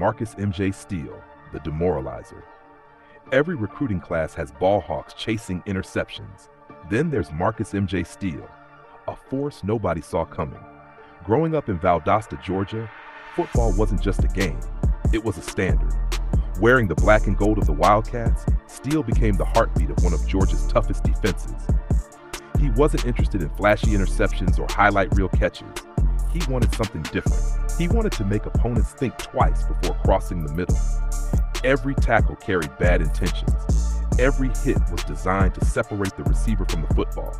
Marcus M.J. Steele, the demoralizer. Every recruiting class has ball hawks chasing interceptions. Then there's Marcus M.J. Steele, a force nobody saw coming. Growing up in Valdosta, Georgia, football wasn't just a game, it was a standard. Wearing the black and gold of the Wildcats, Steele became the heartbeat of one of Georgia's toughest defenses. He wasn't interested in flashy interceptions or highlight reel catches. He wanted something different. He wanted to make opponents think twice before crossing the middle. Every tackle carried bad intentions. Every hit was designed to separate the receiver from the football.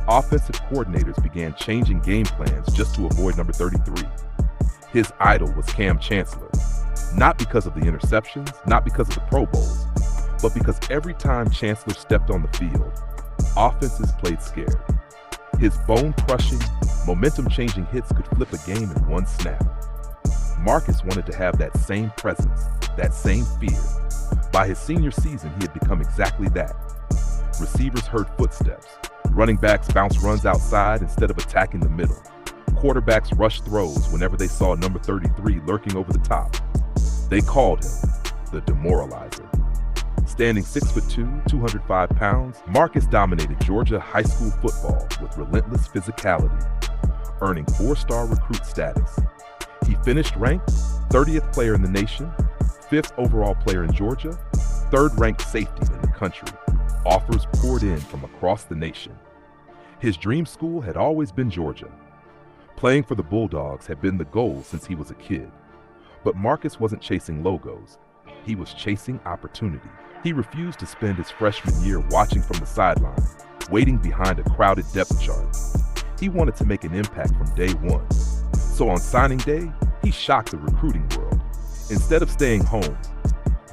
Offensive coordinators began changing game plans just to avoid number 33. His idol was Cam Chancellor. Not because of the interceptions, not because of the Pro Bowls, but because every time Chancellor stepped on the field, offenses played scared. His bone-crushing, momentum-changing hits could flip a game in one snap. Marcus wanted to have that same presence, that same fear. By his senior season, he had become exactly that. Receivers heard footsteps. Running backs bounced runs outside instead of attacking the middle. Quarterbacks rushed throws whenever they saw number 33 lurking over the top. They called him the demoralizer. Standing 6'2", 205 pounds, Marcus dominated Georgia high school football with relentless physicality, earning 4-star recruit status. He finished ranked 30th player in the nation, 5th overall player in Georgia, 3rd ranked safety in the country. Offers poured in from across the nation. His dream school had always been Georgia. Playing for the Bulldogs had been the goal since he was a kid. But Marcus wasn't chasing logos. He was chasing opportunity. He refused to spend his freshman year watching from the sideline, waiting behind a crowded depth chart. He wanted to make an impact from day one. So on signing day, he shocked the recruiting world. Instead of staying home,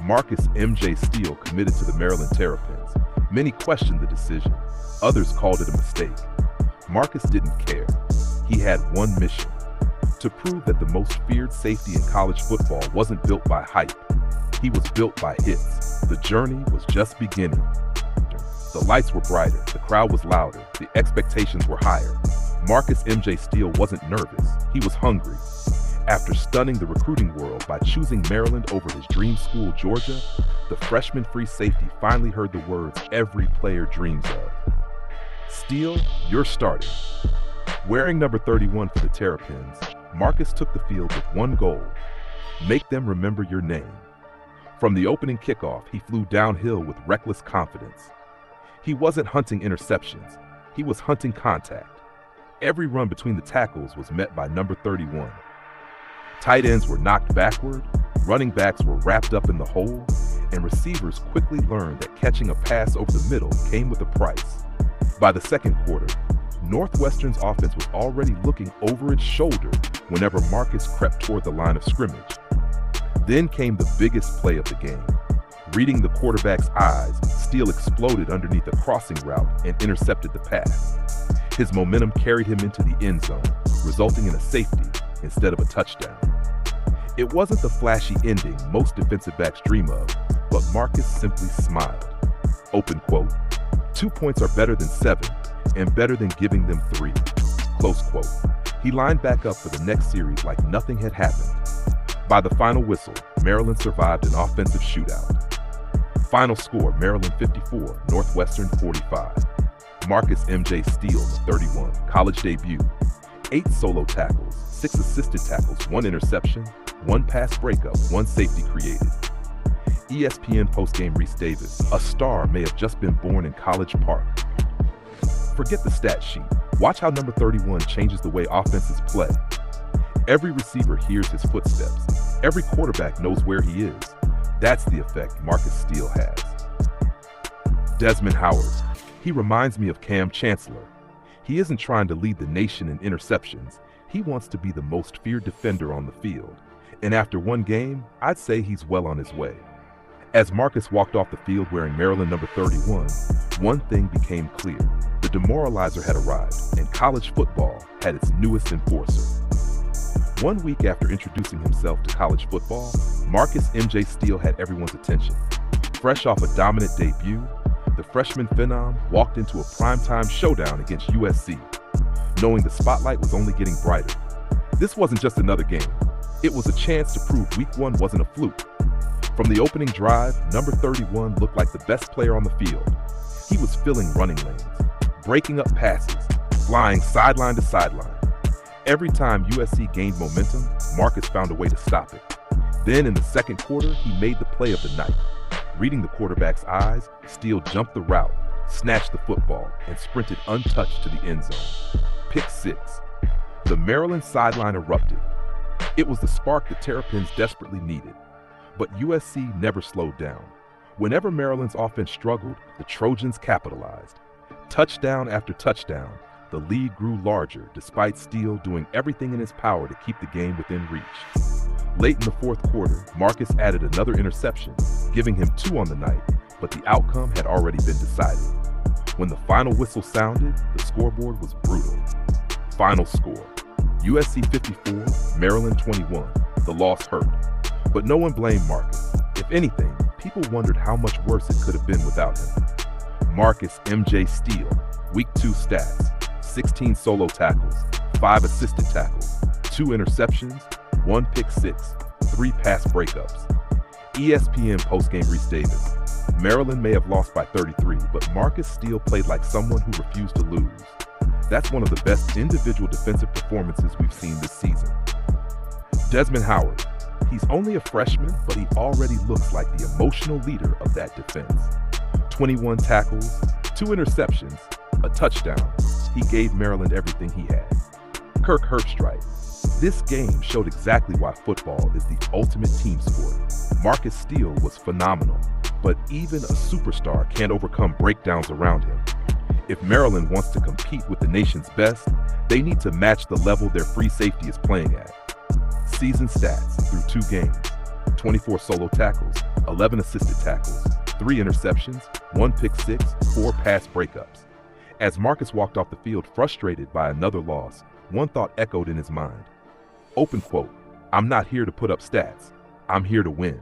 Marcus M.J. Steele committed to the Maryland Terrapins. Many questioned the decision. Others called it a mistake. Marcus didn't care. He had one mission: to prove that the most feared safety in college football wasn't built by hype. He was built by hits. The journey was just beginning. The lights were brighter, the crowd was louder, the expectations were higher. Marcus M.J. Steele wasn't nervous. He was hungry. After stunning the recruiting world by choosing Maryland over his dream school, Georgia, the freshman-free safety finally heard the words every player dreams of. Steele, you're starting. Wearing number 31 for the Terrapins, Marcus took the field with one goal: make them remember your name. From the opening kickoff, he flew downhill with reckless confidence. He wasn't hunting interceptions. He was hunting contact. Every run between the tackles was met by number 31. Tight ends were knocked backward, running backs were wrapped up in the hole, and receivers quickly learned that catching a pass over the middle came with a price. By the second quarter, Northwestern's offense was already looking over its shoulder whenever Marcus crept toward the line of scrimmage. Then came the biggest play of the game. Reading the quarterback's eyes, Steele exploded underneath a crossing route and intercepted the pass. His momentum carried him into the end zone, resulting in a safety instead of a touchdown. It wasn't the flashy ending most defensive backs dream of, but Marcus simply smiled. Open quote, 2 points are better than 7, and better than giving them 3, close quote. He lined back up for the next series like nothing had happened. By the final whistle, Maryland survived an offensive shootout. Final score, Maryland 54, Northwestern 45. Marcus M.J. Steele, 31, college debut. 8 solo tackles, 6 assisted tackles, 1 interception, 1 pass breakup, 1 safety created. ESPN postgame Reese Davis, a star may have just been born in College Park. Forget the stat sheet. Watch how number 31 changes the way offenses play. Every receiver hears his footsteps. Every quarterback knows where he is. That's the effect Marcus Steele has. Desmond Howard. He reminds me of Cam Chancellor. He isn't trying to lead the nation in interceptions. He wants to be the most feared defender on the field. And after one game, I'd say he's well on his way. As Marcus walked off the field wearing Maryland number 31, one thing became clear. The demoralizer had arrived, and college football had its newest enforcer. 1 week after introducing himself to college football, Marcus M.J. Steele had everyone's attention. Fresh off a dominant debut, the freshman phenom walked into a primetime showdown against USC, knowing the spotlight was only getting brighter. This wasn't just another game. It was a chance to prove Week 1 wasn't a fluke. From the opening drive, number 31 looked like the best player on the field. He was filling running lanes, breaking up passes, flying sideline to sideline. Every time USC gained momentum, Marcus found a way to stop it. Then in the second quarter, he made the play of the night. Reading the quarterback's eyes, Steele jumped the route, snatched the football, and sprinted untouched to the end zone. Pick 6. The Maryland sideline erupted. It was the spark the Terrapins desperately needed. But USC never slowed down. Whenever Maryland's offense struggled, the Trojans capitalized. Touchdown after touchdown, the lead grew larger despite Steele doing everything in his power to keep the game within reach. Late in the fourth quarter, Marcus added another interception, giving him 2 on the night, but the outcome had already been decided. When the final whistle sounded, the scoreboard was brutal. Final score: USC 54, Maryland 21. The loss hurt, but no one blamed Marcus. If anything, people wondered how much worse it could have been without him. Marcus M.J. Steele, Week 2 stats: 16 solo tackles, 5 assisted tackles, 2 interceptions, 1 pick 6, 3 pass breakups. ESPN postgame Reese Davis: Maryland may have lost by 33, but Marcus Steele played like someone who refused to lose. That's one of the best individual defensive performances we've seen this season. Desmond Howard: he's only a freshman, but he already looks like the emotional leader of that defense. 21 tackles, 2 interceptions, a touchdown. He gave Maryland everything he had. Kirk Herbstreit: this game showed exactly why football is the ultimate team sport. Marcus Steele was phenomenal, but even a superstar can't overcome breakdowns around him. If Maryland wants to compete with the nation's best, they need to match the level their free safety is playing at. Season stats through 2 games: 24 solo tackles, 11 assisted tackles, 3 interceptions, 1 pick 6, 4 pass breakups. As Marcus walked off the field frustrated by another loss, one thought echoed in his mind. Open quote: "I'm not here to put up stats. I'm here to win.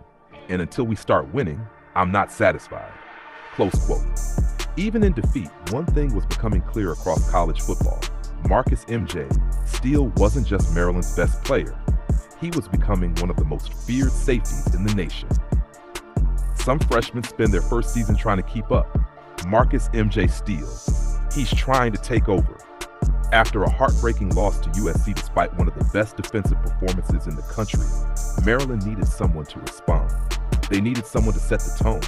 And until we start winning, I'm not satisfied." Close quote. Even in defeat, one thing was becoming clear across college football. Marcus M.J. Steele wasn't just Maryland's best player. He was becoming one of the most feared safeties in the nation. Some freshmen spend their first season trying to keep up. Marcus M.J. Steele: he's trying to take over. After a heartbreaking loss to USC despite one of the best defensive performances in the country, Maryland needed someone to respond. They needed someone to set the tone,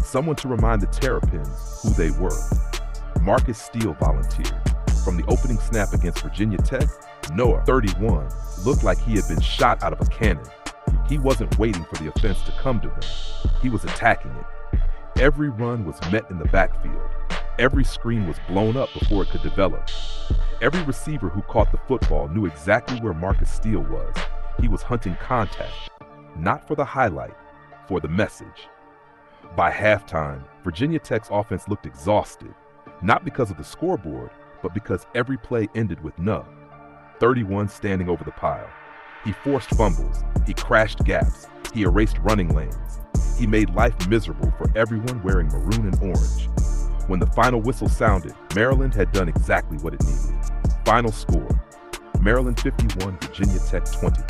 someone to remind the Terrapins who they were. Marcus Steele volunteered. From the opening snap against Virginia Tech, Noah 31 looked like he had been shot out of a cannon. He wasn't waiting for the offense to come to him. He was attacking it. Every run was met in the backfield. Every screen was blown up before it could develop. Every receiver who caught the football knew exactly where Marcus Steele was. He was hunting contact, not for the highlight, for the message. By halftime, Virginia Tech's offense looked exhausted, not because of the scoreboard, but because every play ended with no. 31 standing over the pile. He forced fumbles, he crashed gaps, he erased running lanes. He made life miserable for everyone wearing maroon and orange. When the final whistle sounded, Maryland had done exactly what it needed. Final score: Maryland 51, Virginia Tech 20.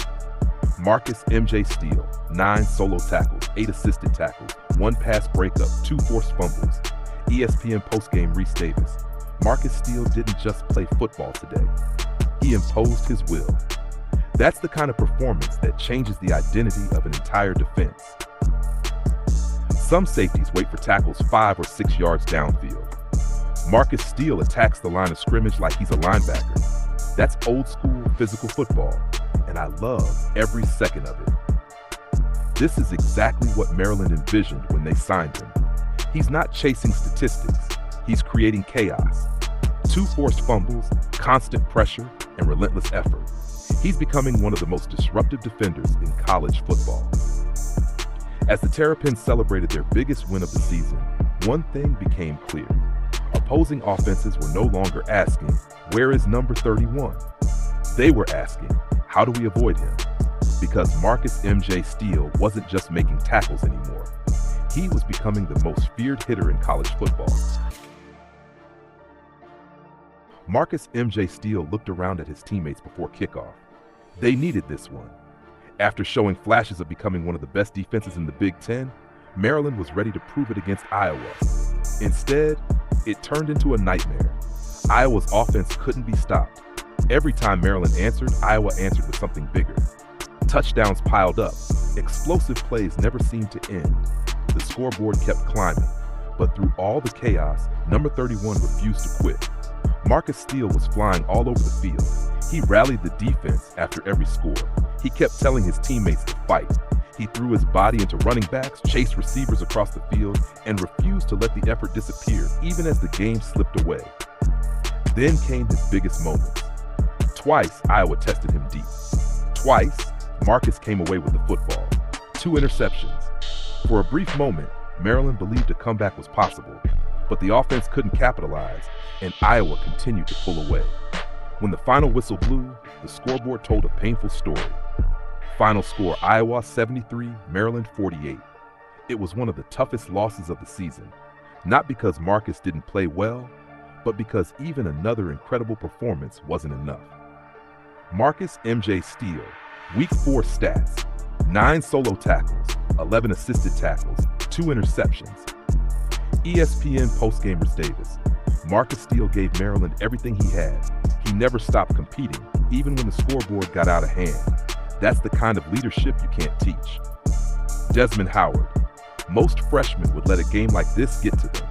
Marcus M.J. Steele: 9 solo tackles, 8 assisted tackles, 1 pass breakup, 2 forced fumbles. ESPN postgame Reese Davis: Marcus Steele didn't just play football today. He imposed his will. That's the kind of performance that changes the identity of an entire defense. Some safeties wait for tackles 5 or 6 yards downfield. Marcus Steele attacks the line of scrimmage like he's a linebacker. That's old school physical football, and I love every second of it. This is exactly what Maryland envisioned when they signed him. He's not chasing statistics, he's creating chaos. 2 forced fumbles, constant pressure, and relentless effort. He's becoming one of the most disruptive defenders in college football. As the Terrapins celebrated their biggest win of the season, one thing became clear. Opposing offenses were no longer asking, "Where is number 31?" They were asking, "How do we avoid him?" Because Marcus M.J. Steele wasn't just making tackles anymore. He was becoming the most feared hitter in college football. Marcus M.J. Steele looked around at his teammates before kickoff. They needed this one. After showing flashes of becoming one of the best defenses in the Big Ten, Maryland was ready to prove it against Iowa. Instead, it turned into a nightmare. Iowa's offense couldn't be stopped. Every time Maryland answered, Iowa answered with something bigger. Touchdowns piled up. Explosive plays never seemed to end. The scoreboard kept climbing. But through all the chaos, number 31 refused to quit. Marcus Steele was flying all over the field. He rallied the defense after every score. He kept telling his teammates to fight. He threw his body into running backs, chased receivers across the field, and refused to let the effort disappear, even as the game slipped away. Then came his biggest moments. Twice, Iowa tested him deep. Twice, Marcus came away with the football. 2 interceptions. For a brief moment, Maryland believed a comeback was possible, but the offense couldn't capitalize, and Iowa continued to pull away. When the final whistle blew, the scoreboard told a painful story. Final score, Iowa 73, Maryland 48. It was one of the toughest losses of the season, not because Marcus didn't play well, but because even another incredible performance wasn't enough. Marcus M.J. Steele, Week 4 stats: 9 solo tackles, 11 assisted tackles, 2 interceptions. ESPN postgamers Davis. Marcus Steele gave Maryland everything he had. He never stopped competing, even when the scoreboard got out of hand. That's the kind of leadership you can't teach. Desmond Howard. Most freshmen would let a game like this get to them.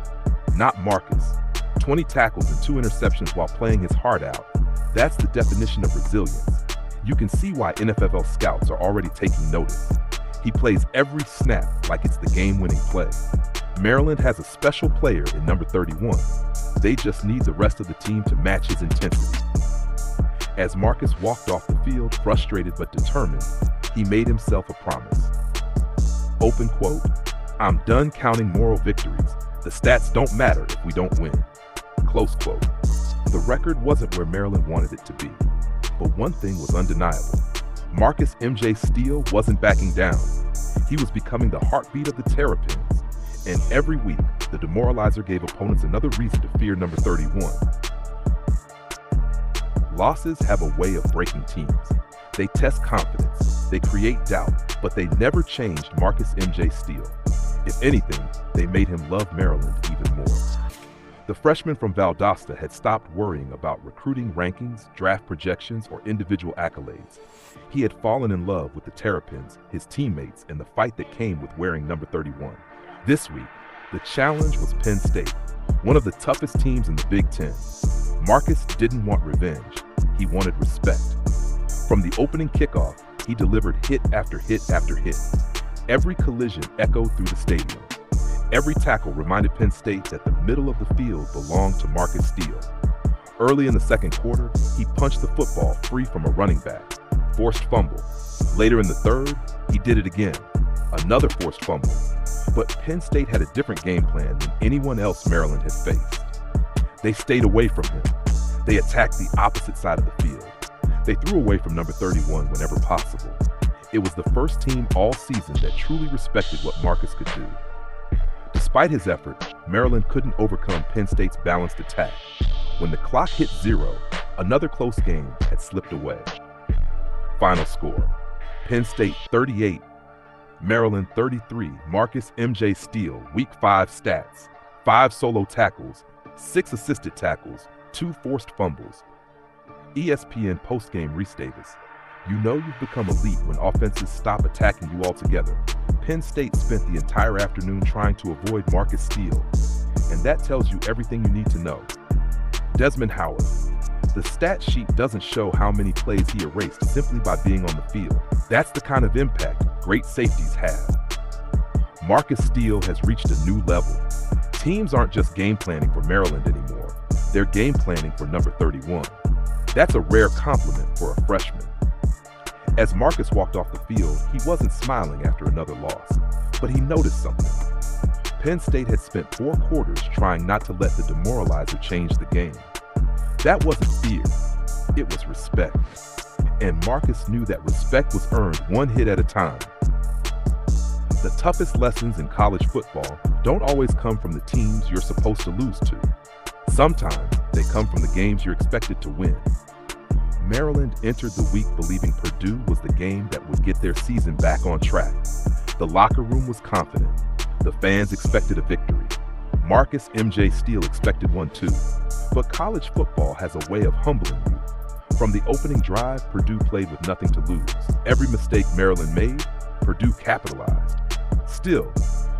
Not Marcus. 20 tackles and 2 interceptions while playing his heart out. That's the definition of resilience. You can see why NFL scouts are already taking notice. He plays every snap like it's the game-winning play. Maryland has a special player in number 31. They just need the rest of the team to match his intensity. As Marcus walked off the field, frustrated but determined, he made himself a promise. Open quote, "I'm done counting moral victories. The stats don't matter if we don't win." Close quote. The record wasn't where Maryland wanted it to be, but one thing was undeniable. Marcus M.J. Steele wasn't backing down. He was becoming the heartbeat of the Terrapins, and every week, the demoralizer gave opponents another reason to fear number 31. Losses have a way of breaking teams. They test confidence, they create doubt, but they never changed Marcus M.J. Steele. If anything, they made him love Maryland even more. The freshman from Valdosta had stopped worrying about recruiting rankings, draft projections, or individual accolades. He had fallen in love with the Terrapins, his teammates, and the fight that came with wearing number 31. This week, the challenge was Penn State, one of the toughest teams in the Big Ten. Marcus didn't want revenge. He wanted respect. From the opening kickoff, he delivered hit after hit after hit. Every collision echoed through the stadium. Every tackle reminded Penn State that the middle of the field belonged to Marcus Steele. Early in the second quarter, he punched the football free from a running back. Forced fumble. Later in the third, he did it again. Another forced fumble. But Penn State had a different game plan than anyone else Maryland had faced. They stayed away from him. They attacked the opposite side of the field. They threw away from number 31 whenever possible. It was the first team all season that truly respected what Marcus could do. Despite his effort, Maryland couldn't overcome Penn State's balanced attack. When the clock hit 0, another close game had slipped away. Final score, Penn State 38, Maryland 33. Marcus M.J. Steele, Week 5 stats: 5 solo tackles, 6 assisted tackles, 2 forced fumbles. ESPN postgame Reese Davis. You know you've become elite when offenses stop attacking you altogether. Penn State spent the entire afternoon trying to avoid Marcus Steele, and that tells you everything you need to know. Desmond Howard. The stat sheet doesn't show how many plays he erased simply by being on the field. That's the kind of impact great safeties have. Marcus Steele has reached a new level. Teams aren't just game planning for Maryland anymore. They're game planning for number 31. That's a rare compliment for a freshman. As Marcus walked off the field, he wasn't smiling after another loss, but he noticed something. Penn State had spent 4 quarters trying not to let the demoralizer change the game. That wasn't fear, it was respect. And Marcus knew that respect was earned one hit at a time. The toughest lessons in college football don't always come from the teams you're supposed to lose to. Sometimes they come from the games you're expected to win. Maryland entered the week believing Purdue was the game that would get their season back on track. The locker room was confident. The fans expected a victory. Marcus M.J. Steele expected one too. But college football has a way of humbling you. From the opening drive, Purdue played with nothing to lose. Every mistake Maryland made, Purdue capitalized. Still,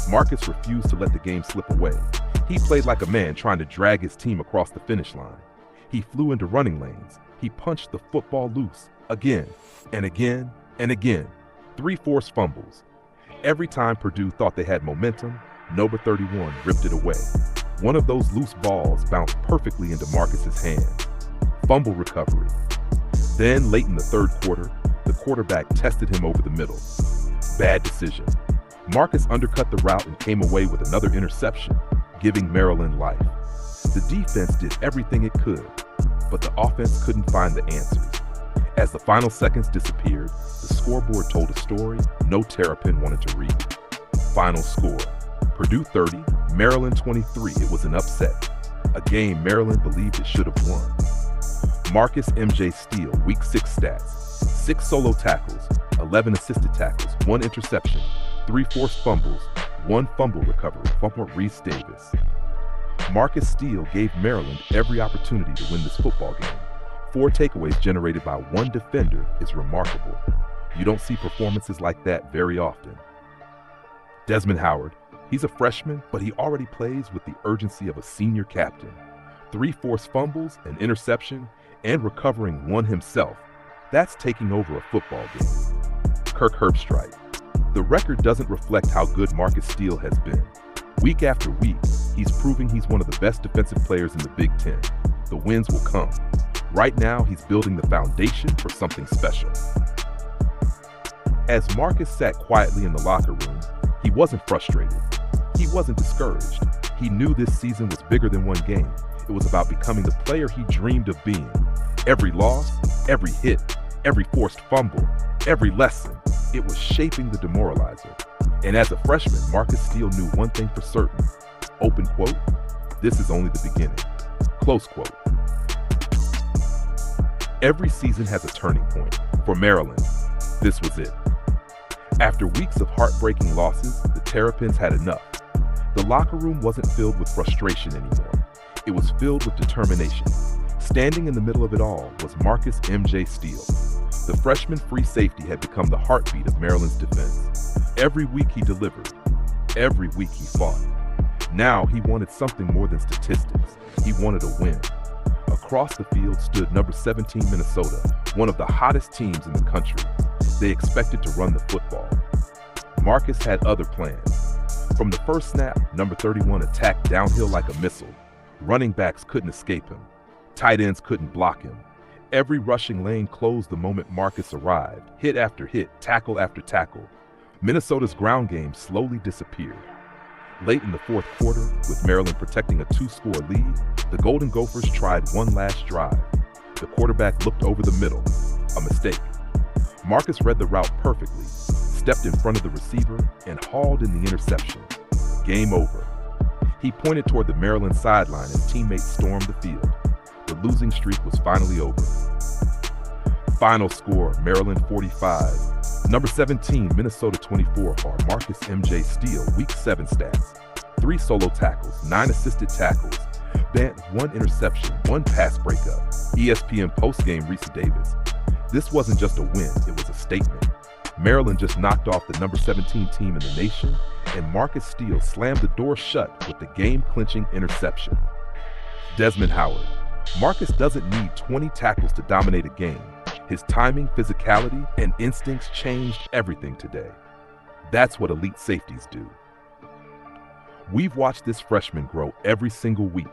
Marcus refused to let the game slip away. He played like a man trying to drag his team across the finish line. He flew into running lanes. He punched the football loose again and again and again. 3 forced fumbles. Every time Purdue thought they had momentum, number 31 ripped it away. One of those loose balls bounced perfectly into Marcus's hand. Fumble recovery. Then, late in the third quarter, the quarterback tested him over the middle. Bad decision. Marcus undercut the route and came away with another interception, giving Maryland life. The defense did everything it could, but the offense couldn't find the answers. As the final seconds disappeared, the scoreboard told a story no Terrapin wanted to read. Final score: Purdue 30, Maryland 23. It was an upset, a game Maryland believed it should have won. Marcus M.J. Steele, Week 6 stats: 6 solo tackles, 11 assisted tackles, 1 interception, 3 forced fumbles, 1 fumble recovery. Fumble Reese Davis. Marcus Steele gave Maryland every opportunity to win this football game. 4 takeaways generated by 1 defender is remarkable. You don't see performances like that very often. Desmond Howard, he's a freshman, but he already plays with the urgency of a senior captain. 3 forced fumbles, an interception, and recovering 1 himself. That's taking over a football game. Kirk Herbstreit. The record doesn't reflect how good Marcus Steele has been. Week after week, he's proving he's one of the best defensive players in the Big Ten. The wins will come. Right now, he's building the foundation for something special. As Marcus sat quietly in the locker room, he wasn't frustrated. He wasn't discouraged. He knew this season was bigger than one game. It was about becoming the player he dreamed of being. Every loss, every hit, every forced fumble, every lesson, it was shaping the demoralizer. And as a freshman, Marcus Steele knew one thing for certain. Open quote, "This is only the beginning." Close quote. Every season has a turning point. For Maryland, this was it. After weeks of heartbreaking losses, the Terrapins had enough. The locker room wasn't filled with frustration anymore. It was filled with determination. Standing in the middle of it all was Marcus M.J. Steele. The freshman free safety had become the heartbeat of Maryland's defense. Every week he delivered. Every week he fought. Now he wanted something more than statistics. He wanted a win. Across the field stood number 17 Minnesota, one of the hottest teams in the country. They expected to run the football. Marcus had other plans. From the first snap, number 31 attacked downhill like a missile. Running backs couldn't escape him. Tight ends couldn't block him. Every rushing lane closed the moment Marcus arrived. Hit after hit, tackle after tackle. Minnesota's ground game slowly disappeared. Late in the fourth quarter, with Maryland protecting a 2-score lead, the Golden Gophers tried one last drive. The quarterback looked over the middle. A mistake. Marcus read the route perfectly, stepped in front of the receiver, and hauled in the interception. Game over. He pointed toward the Maryland sideline as teammates stormed the field. The losing streak was finally over. Final score, Maryland 45. Number 17, Minnesota 24 are Marcus M.J. Steele, Week 7 stats. 3 solo tackles, 9 assisted tackles, banned 1 interception, 1 pass breakup. ESPN postgame, Reese Davis. This wasn't just a win, it was a statement. Maryland just knocked off the number 17 team in the nation, and Marcus Steele slammed the door shut with the game-clinching interception. Desmond Howard. Marcus doesn't need 20 tackles to dominate a game. His timing, physicality, and instincts changed everything today. That's what elite safeties do. We've watched this freshman grow every single week.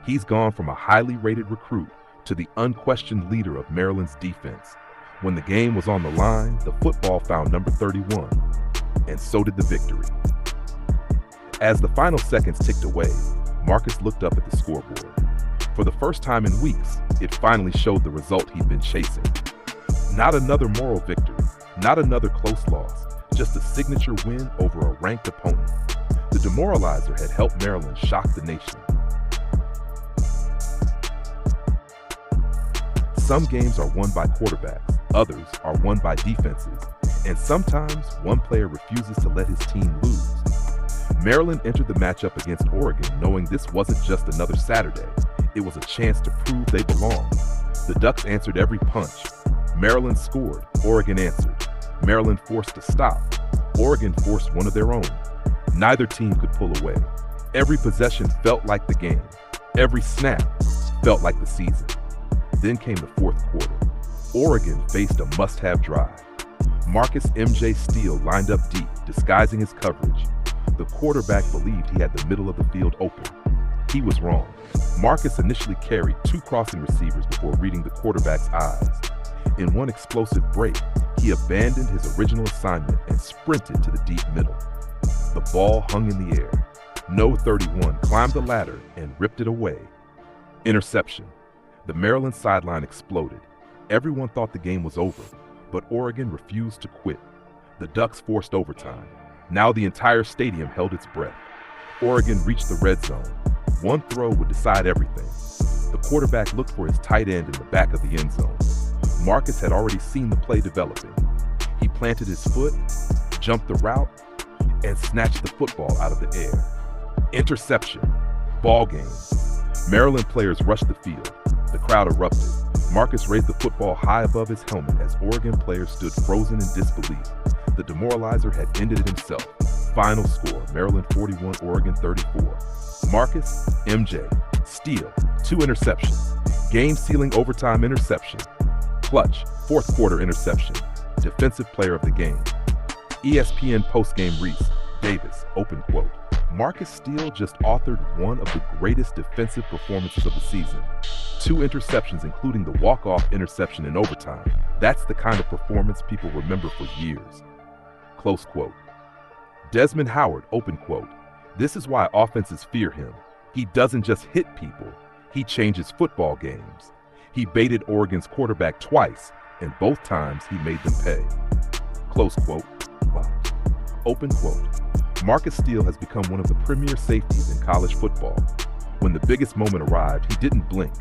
He's gone from a highly rated recruit to the unquestioned leader of Maryland's defense. When the game was on the line, the football found number 31, and so did the victory. As the final seconds ticked away, Marcus looked up at the scoreboard. For the first time in weeks, it finally showed the result he'd been chasing. Not another moral victory, not another close loss, just a signature win over a ranked opponent. The demoralizer had helped Maryland shock the nation. Some games are won by quarterbacks, others are won by defenses, and sometimes one player refuses to let his team lose. Maryland entered the matchup against Oregon knowing this wasn't just another Saturday, it was a chance to prove they belonged. The Ducks answered every punch. Maryland scored, Oregon answered. Maryland forced a stop, Oregon forced one of their own. Neither team could pull away. Every possession felt like the game. Every snap felt like the season. Then came the fourth quarter. Oregon faced a must-have drive. Marcus M.J. Steele lined up deep, disguising his coverage. The quarterback believed he had the middle of the field open. He was wrong. Marcus initially carried two crossing receivers before reading the quarterback's eyes. In one explosive break, he abandoned his original assignment and sprinted to the deep middle. The ball hung in the air. No 31 climbed the ladder and ripped it away. Interception. The Maryland sideline exploded. Everyone thought the game was over, but Oregon refused to quit. The Ducks forced overtime. Now the entire stadium held its breath. Oregon reached the red zone. One throw would decide everything. The quarterback looked for his tight end in the back of the end zone. Marcus had already seen the play developing. He planted his foot, jumped the route, and snatched the football out of the air. Interception. Ball game. Maryland players rushed the field. The crowd erupted. Marcus raised the football high above his helmet as Oregon players stood frozen in disbelief. The demoralizer had ended it himself. Final score, Maryland 41, Oregon 34. Marcus, MJ, Steele, 2 interceptions. Game-sealing overtime interception. Clutch, fourth quarter interception. Defensive player of the game. ESPN postgame Reese, Davis, open quote. Marcus Steele just authored one of the greatest defensive performances of the season. 2 interceptions, including the walk-off interception in overtime. That's the kind of performance people remember for years. Close quote. Desmond Howard, open quote. This is why offenses fear him. He doesn't just hit people, he changes football games. He baited Oregon's quarterback twice, and both times he made them pay. Close quote. Wow. Open quote. Marcus Steele has become one of the premier safeties in college football. When the biggest moment arrived, he didn't blink.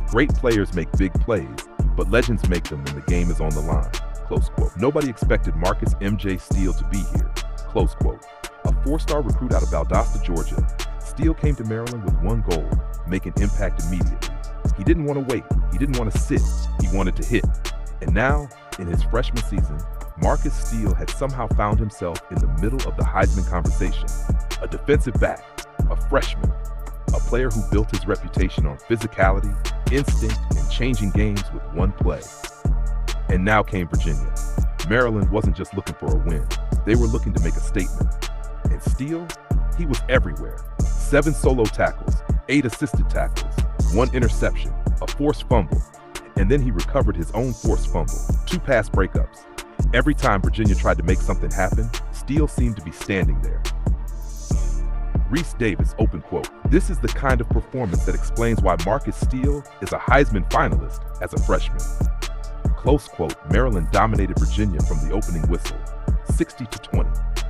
Great players make big plays, but legends make them when the game is on the line. Close quote. Nobody expected Marcus M.J. Steele to be here. Close quote. A 4-star recruit out of Valdosta, Georgia, Steele came to Maryland with one goal, make an impact immediately. He didn't want to wait. He didn't want to sit. He wanted to hit. And now, in his freshman season, Marcus Steele had somehow found himself in the middle of the Heisman conversation. A defensive back, a freshman, a player who built his reputation on physicality, instinct, and changing games with one play. And now came Virginia. Maryland wasn't just looking for a win. They were looking to make a statement. And Steele, he was everywhere. 7 solo tackles, 8 assisted tackles, 1 interception, a forced fumble, and then he recovered his own forced fumble, 2 pass breakups. Every time Virginia tried to make something happen, Steele seemed to be standing there. Reese Davis, open quote. This is the kind of performance that explains why Marcus Steele is a Heisman finalist as a freshman. Close quote. Maryland dominated Virginia from the opening whistle, 60-20.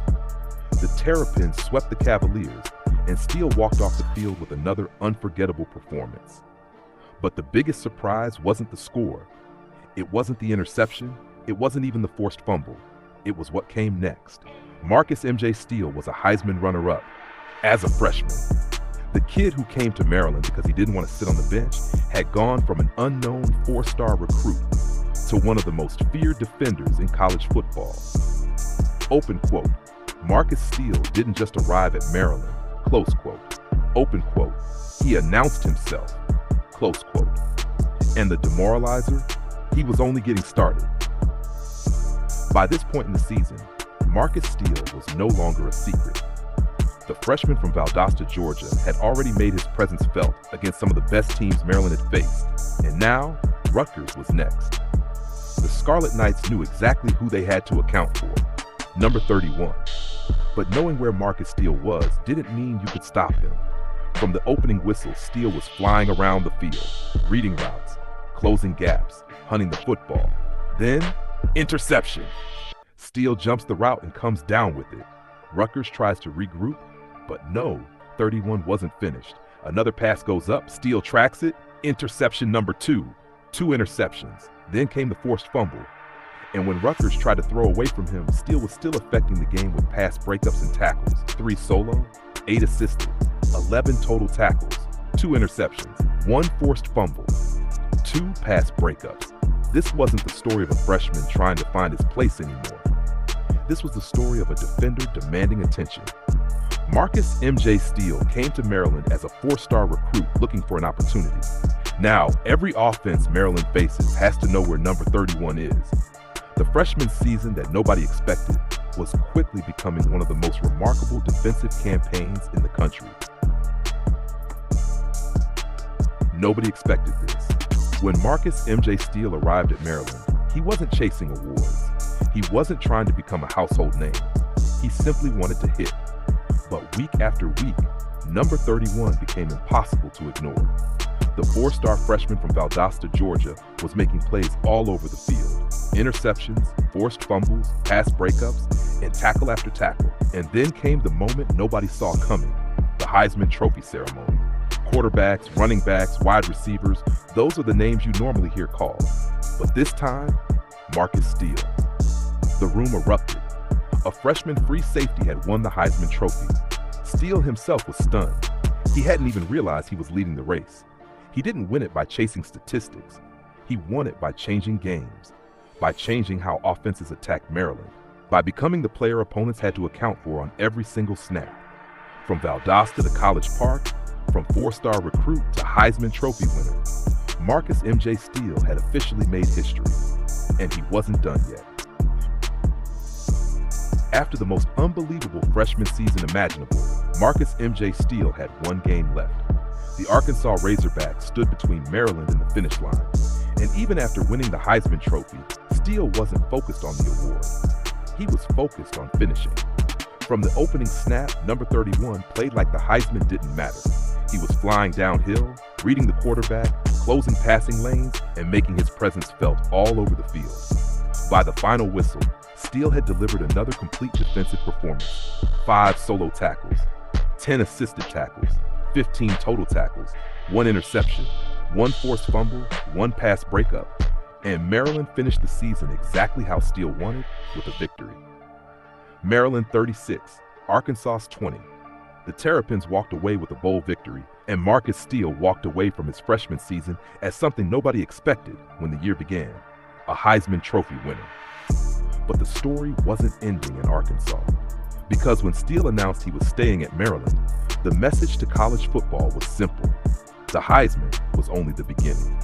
The Terrapins swept the Cavaliers, and Steele walked off the field with another unforgettable performance. But the biggest surprise wasn't the score. It wasn't the interception. It wasn't even the forced fumble. It was what came next. Marcus M.J. Steele was a Heisman runner-up as a freshman. The kid who came to Maryland because he didn't want to sit on the bench had gone from an unknown 4-star recruit to one of the most feared defenders in college football. Open quote. Marcus Steele didn't just arrive at Maryland. Close quote. Open quote. He announced himself. Close quote. And the demoralizer? He was only getting started. By this point in the season, Marcus Steele was no longer a secret. The freshman from Valdosta, Georgia, had already made his presence felt against some of the best teams Maryland had faced, and now Rutgers was next. The Scarlet Knights knew exactly who they had to account for, number 31. But knowing where Marcus Steele was didn't mean you could stop him. From the opening whistle, Steele was flying around the field, reading routes, closing gaps, hunting the football. Then, interception. Steele jumps the route and comes down with it. Rutgers tries to regroup, but no, 31 wasn't finished. Another pass goes up, Steele tracks it, interception number 2. 2 interceptions, then came the forced fumble. And when Rutgers tried to throw away from him, Steele was still affecting the game with pass breakups and tackles. 3 solo, 8 assisted, 11 total tackles, 2 interceptions, 1 forced fumble, 2 pass breakups. This wasn't the story of a freshman trying to find his place anymore. This was the story of a defender demanding attention. Marcus M.J. Steele came to Maryland as a 4-star recruit looking for an opportunity. Now, every offense Maryland faces has to know where number 31 is. The freshman season that nobody expected was quickly becoming one of the most remarkable defensive campaigns in the country. Nobody expected this. When Marcus M.J. Steele arrived at Maryland, he wasn't chasing awards. He wasn't trying to become a household name. He simply wanted to hit. But week after week, number 31 became impossible to ignore. The 4-star freshman from Valdosta, Georgia, was making plays all over the field. Interceptions, forced fumbles, pass breakups, and tackle after tackle. And then came the moment nobody saw coming, the Heisman Trophy ceremony. Quarterbacks, running backs, wide receivers, those are the names you normally hear called. But this time, Marcus Steele. The room erupted. A freshman free safety had won the Heisman Trophy. Steele himself was stunned. He hadn't even realized he was leading the race. He didn't win it by chasing statistics. He won it by changing games, by changing how offenses attacked Maryland, by becoming the player opponents had to account for on every single snap. From Valdosta to College Park, from 4-star recruit to Heisman Trophy winner, Marcus M.J. Steele had officially made history, and he wasn't done yet. After the most unbelievable freshman season imaginable, Marcus M.J. Steele had 1 game left. The Arkansas Razorbacks stood between Maryland and the finish line. And even after winning the Heisman Trophy, Steele wasn't focused on the award. He was focused on finishing. From the opening snap, number 31 played like the Heisman didn't matter. He was flying downhill, reading the quarterback, closing passing lanes, and making his presence felt all over the field. By the final whistle, Steele had delivered another complete defensive performance. 5 solo tackles, 10 assisted tackles, 15 total tackles, 1 interception, 1 forced fumble, 1 pass breakup, and Maryland finished the season exactly how Steele wanted, with a victory. Maryland 36, Arkansas 20. The Terrapins walked away with a bowl victory, and Marcus Steele walked away from his freshman season as something nobody expected when the year began, a Heisman Trophy winner. But the story wasn't ending in Arkansas, because when Steele announced he was staying at Maryland, the message to college football was simple. The Heisman was only the beginning.